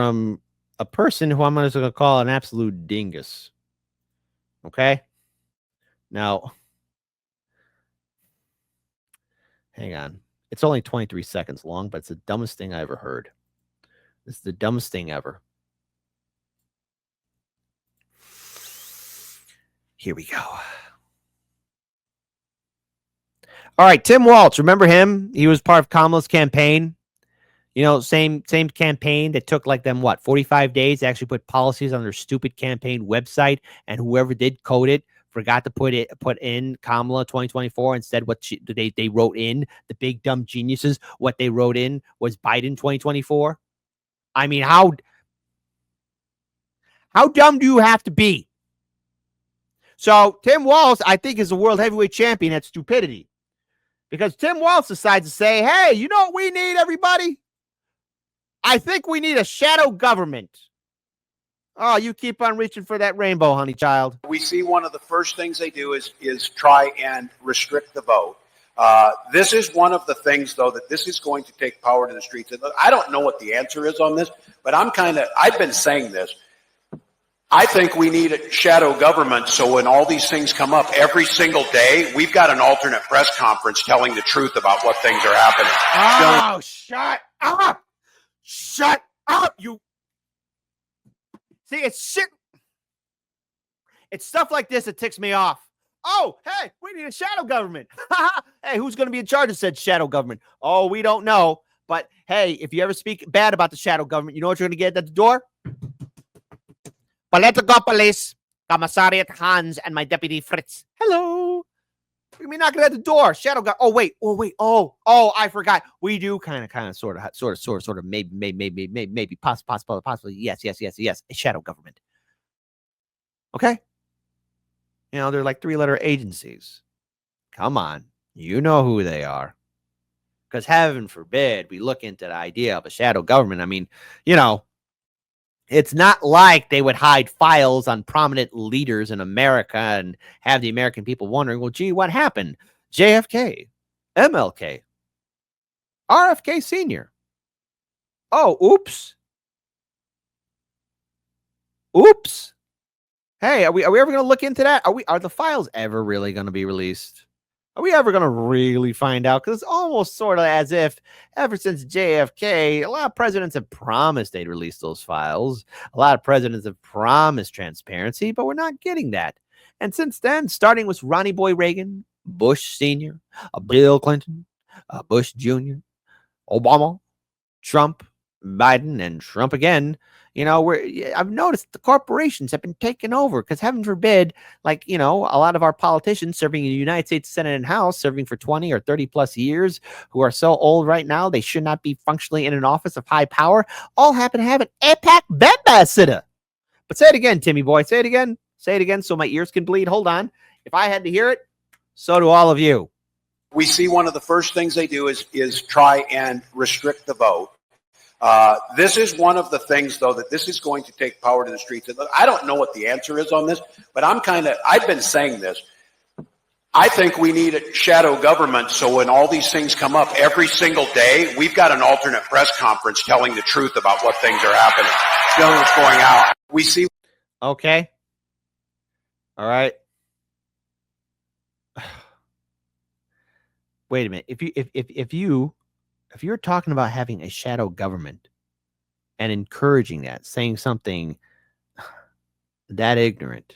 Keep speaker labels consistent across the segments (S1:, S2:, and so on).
S1: from a person who I'm just going to call an absolute dingus. Okay? Now, hang on. It's only 23 seconds long, but it's the dumbest thing I ever heard. This is the dumbest thing ever. Here we go. All right, Tim Walz, remember him? He was part of Kamala's campaign. You know, same campaign that took like them, 45 days to actually put policies on their stupid campaign website, and whoever did code it forgot to put in Kamala 2024. Instead, what they wrote in, the big dumb geniuses, what they wrote in was Biden 2024. I mean, how dumb do you have to be? So Tim Walz, I think, is a world heavyweight champion at stupidity. Because Tim Walz decides to say, hey, you know what we need, everybody? I think we need a shadow government. Oh, you keep on reaching for that rainbow, honey child.
S2: We see one of the first things they do is try and restrict the vote. This is one of the things, though, that this is going to take power to the streets. I don't know what the answer is on this, but I've been saying this. I think we need a shadow government, so when all these things come up every single day, we've got an alternate press conference telling the truth about what things are happening.
S1: Oh, shut up! Shut up, you. See, it's shit. It's stuff like this that ticks me off. Oh, hey, we need a shadow government. Hey, who's going to be in charge of said shadow government? Oh, we don't know. But hey, if you ever speak bad about the shadow government, you know what you're going to get at the door? Political police, Commissariat Hans, and my deputy Fritz. Hello. We're gonna be knocking at the door. Shadow government. Oh, I forgot. We do kind of, sort of, maybe, possibly. Yes. A shadow government. Okay. You know, they're like 3-letter agencies. Come on. You know who they are. Because heaven forbid we look into the idea of a shadow government. I mean, you know, it's not like they would hide files on prominent leaders in America and have the American people wondering, well, gee, what happened? JFK, MLK, RFK Sr. Oh, oops. Oops. Hey, are we ever going to look into that? Are the files ever really going to be released? Are we ever going to really find out? Because it's almost sort of as if ever since JFK, a lot of presidents have promised they'd release those files. A lot of presidents have promised transparency, but we're not getting that. And since then, starting with Ronnie Boy Reagan, Bush Sr., Bill Clinton, Bush Jr., Obama, Trump, Biden, and Trump again, you know, I've noticed the corporations have been taken over because heaven forbid, like, you know, a lot of our politicians serving in the United States Senate and House, serving for 20 or 30 plus years, who are so old right now, they should not be functionally in an office of high power, all happen to have an APAC babysitter. But say it again, Timmy boy. Say it again. Say it again so my ears can bleed. Hold on. If I had to hear it, so do all of you.
S2: We see one of the first things they do is try and restrict the vote. This is one of the things, though, that this is going to take power to the streets. I don't know what the answer is on this, but I've been saying this. I think we need a shadow government, so when all these things come up every single day, we've got an alternate press conference telling the truth about what things are happening, telling what's going out. We see.
S1: Okay. All right. Wait a minute. If you're talking about having a shadow government and encouraging that, saying something that ignorant,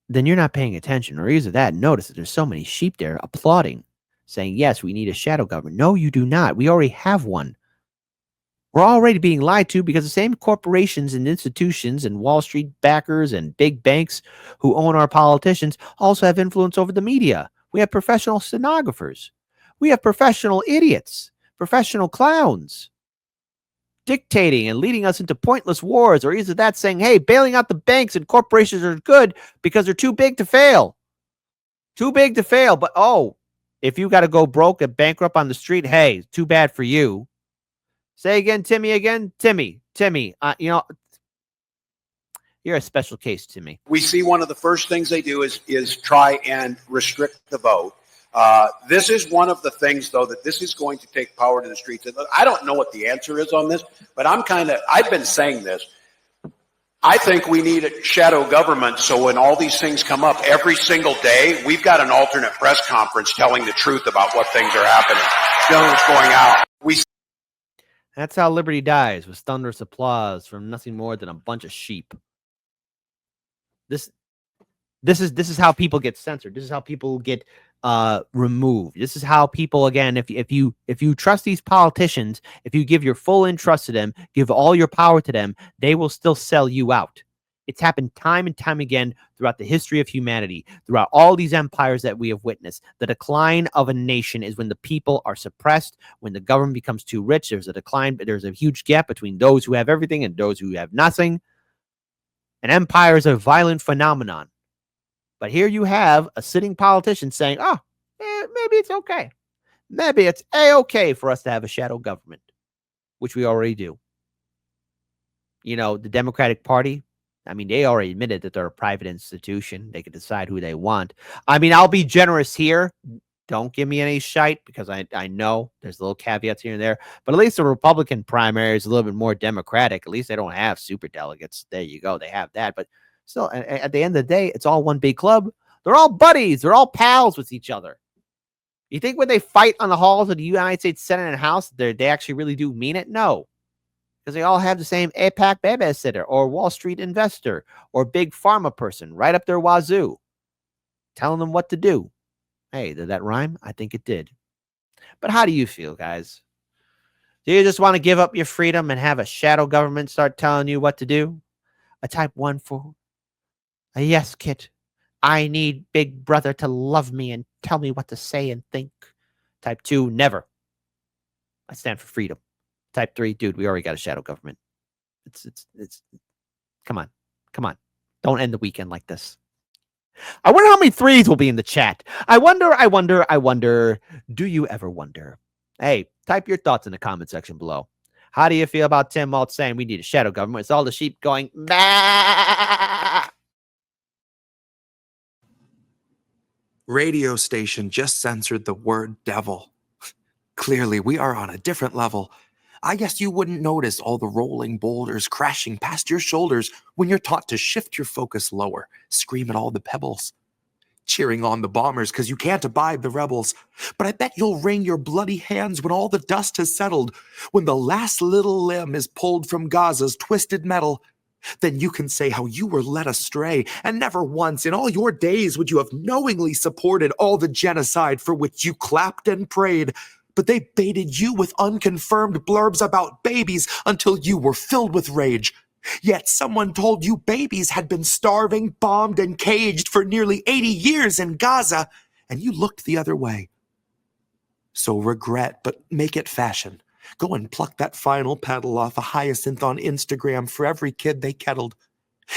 S1: then you're not paying attention. Or either that, notice that there's so many sheep there applauding, saying, yes, we need a shadow government. No, you do not. We already have one. We're already being lied to because the same corporations and institutions and Wall Street backers and big banks who own our politicians also have influence over the media. We have professional stenographers. We have professional idiots, professional clowns, dictating and leading us into pointless wars, or either that saying, hey, bailing out the banks and corporations are good because they're too big to fail. Too big to fail. But, oh, if you got to go broke and bankrupt on the street, hey, too bad for you. Say again, Timmy, again. Timmy, you know, you're a special case, Timmy.
S2: We see one of the first things they do is try and restrict the vote. This is one of the things, though, that this is going to take power to the streets. I don't know what the answer is on this, but I've been saying this. I think we need a shadow government, so when all these things come up every single day, we've got an alternate press conference telling the truth about what things are happening, telling what's going out.
S1: That's how liberty dies, with thunderous applause from nothing more than a bunch of sheep. This is how people get censored. This is how people get removed. This is how people, again, if you trust these politicians, if you give your full entrust to them, give all your power to them, they will still sell you out. It's happened time and time again throughout the history of humanity, throughout all these empires that we have witnessed. The decline of a nation is when the people are suppressed, when the government becomes too rich. There's a decline, but there's a huge gap between those who have everything and those who have nothing. An empire is a violent phenomenon. But here you have a sitting politician saying, oh, maybe it's okay. Maybe it's A-okay for us to have a shadow government, which we already do. You know, the Democratic Party, I mean, they already admitted that they're a private institution. They can decide who they want. I mean, I'll be generous here. Don't give me any shite, because I know there's little caveats here and there. But at least the Republican primary is a little bit more democratic. At least they don't have super delegates. There you go. They have that. But still, at the end of the day, it's all one big club. They're all buddies. They're all pals with each other. You think when they fight on the halls of the United States Senate and House, they actually really do mean it? No. Because they all have the same APAC babysitter or Wall Street investor or big pharma person right up their wazoo, telling them what to do. Hey, did that rhyme? I think it did. But how do you feel, guys? Do you just want to give up your freedom and have a shadow government start telling you what to do? A type 1 for a yes, Kit. I need Big Brother to love me and tell me what to say and think. Type 2, never. I stand for freedom. Type 3, dude, we already got a shadow government. It's come on. Don't end the weekend like this. I wonder how many threes will be in the chat. I wonder. Do you ever wonder? Hey, type your thoughts in the comment section below. How do you feel about Tim Walz saying we need a shadow government? It's all the sheep going, bah!
S3: Radio station just censored the word devil. Clearly, we are on a different level. I guess you wouldn't notice all the rolling boulders crashing past your shoulders when you're taught to shift your focus lower, scream at all the pebbles, cheering on the bombers because you can't abide the rebels. But I bet you'll wring your bloody hands when all the dust has settled, when the last little limb is pulled from Gaza's twisted metal. Then you can say how you were led astray, and never once in all your days would you have knowingly supported all the genocide for which you clapped and prayed. But they baited you with unconfirmed blurbs about babies until you were filled with rage. Yet someone told you babies had been starving, bombed, and caged for nearly 80 years in Gaza, and you looked the other way. So regret, but make it fashion. Go and pluck that final petal off a hyacinth on Instagram for every kid they kettled.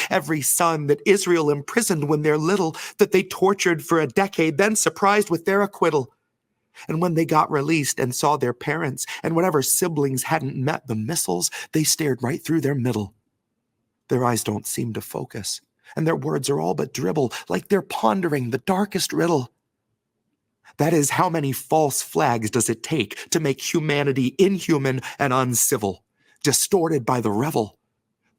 S3: Every son that Israel imprisoned when they're little, that they tortured for a decade, then surprised with their acquittal. And when they got released and saw their parents and whatever siblings hadn't met the missiles, they stared right through their middle. Their eyes don't seem to focus, and their words are all but dribble, like they're pondering the darkest riddle. That is, how many false flags does it take to make humanity inhuman and uncivil, distorted by the revel?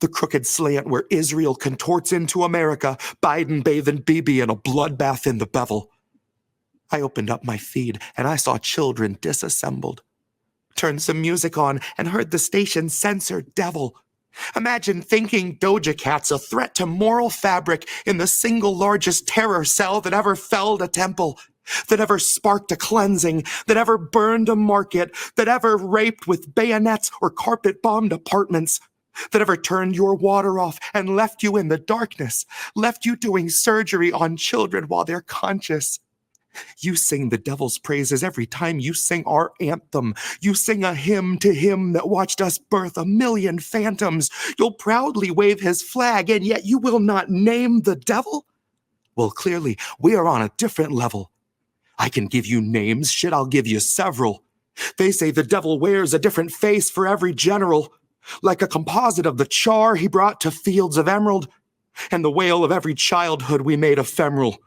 S3: The crooked slant where Israel contorts into America, Biden bathing Bibi in a bloodbath in the bevel. I opened up my feed and I saw children disassembled. Turned some music on and heard the station censor devil. Imagine thinking Doja Cat's a threat to moral fabric in the single largest terror cell that ever felled a temple, that ever sparked a cleansing, that ever burned a market, that ever raped with bayonets or carpet-bombed apartments, that ever turned your water off and left you in the darkness, left you doing surgery on children while they're conscious. You sing the devil's praises every time you sing our anthem. You sing a hymn to him that watched us birth a million phantoms. You'll proudly wave his flag, and yet you will not name the devil? Well, clearly, we are on a different level. I can give you names, shit, I'll give you several. They say the devil wears a different face for every general, like a composite of the char he brought to fields of emerald, and the wail of every childhood we made ephemeral.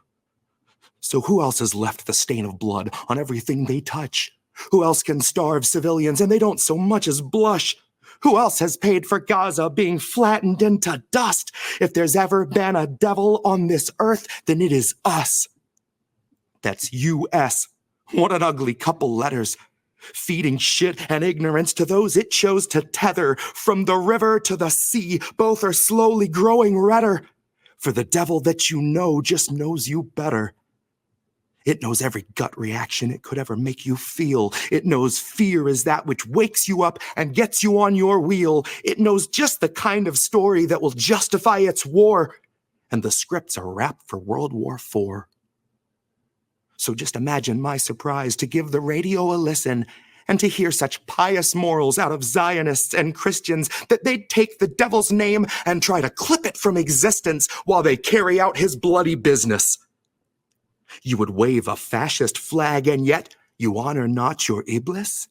S3: So who else has left the stain of blood on everything they touch? Who else can starve civilians and they don't so much as blush? Who else has paid for Gaza being flattened into dust? If there's ever been a devil on this earth, then it is us. That's U.S. What an ugly couple letters. Feeding shit and ignorance to those it chose to tether. From the river to the sea, both are slowly growing redder. For the devil that you know just knows you better. It knows every gut reaction it could ever make you feel. It knows fear is that which wakes you up and gets you on your wheel. It knows just the kind of story that will justify its war. And the scripts are wrapped for World War IV. So just imagine my surprise to give the radio a listen and to hear such pious morals out of Zionists and Christians that they'd take the devil's name and try to clip it from existence while they carry out his bloody business. You would wave a fascist flag, and yet you honor not your Iblis?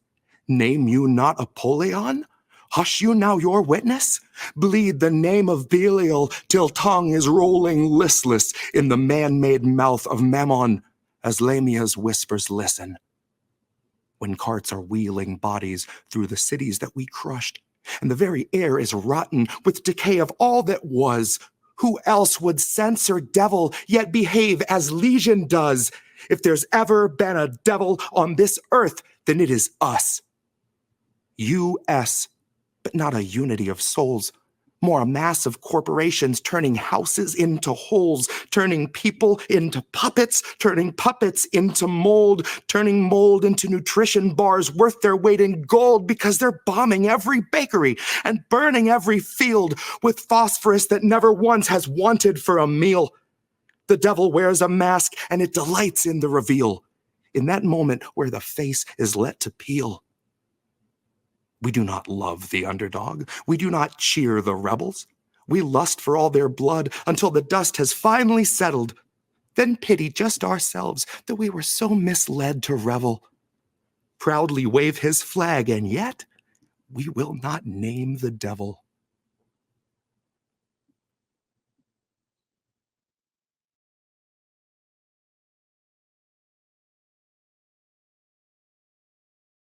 S3: Name you not Apollyon? Hush you now your witness? Bleed the name of Belial till tongue is rolling listless in the man-made mouth of Mammon, as Lamia's whispers listen. When carts are wheeling bodies through the cities that we crushed, and the very air is rotten with decay of all that was, who else would censor devil yet behave as Legion does? If there's ever been a devil on this earth, then it is us. U.S., but not a unity of souls. More a mass of corporations turning houses into holes, turning people into puppets, turning puppets into mold, turning mold into nutrition bars worth their weight in gold because they're bombing every bakery and burning every field with phosphorus that never once has wanted for a meal. The devil wears a mask and it delights in the reveal, in that moment where the face is let to peel. We do not love the underdog. We do not cheer the rebels. We lust for all their blood until the dust has finally settled. Then pity just ourselves that we were so misled to revel. Proudly wave his flag, and yet we will not name the devil.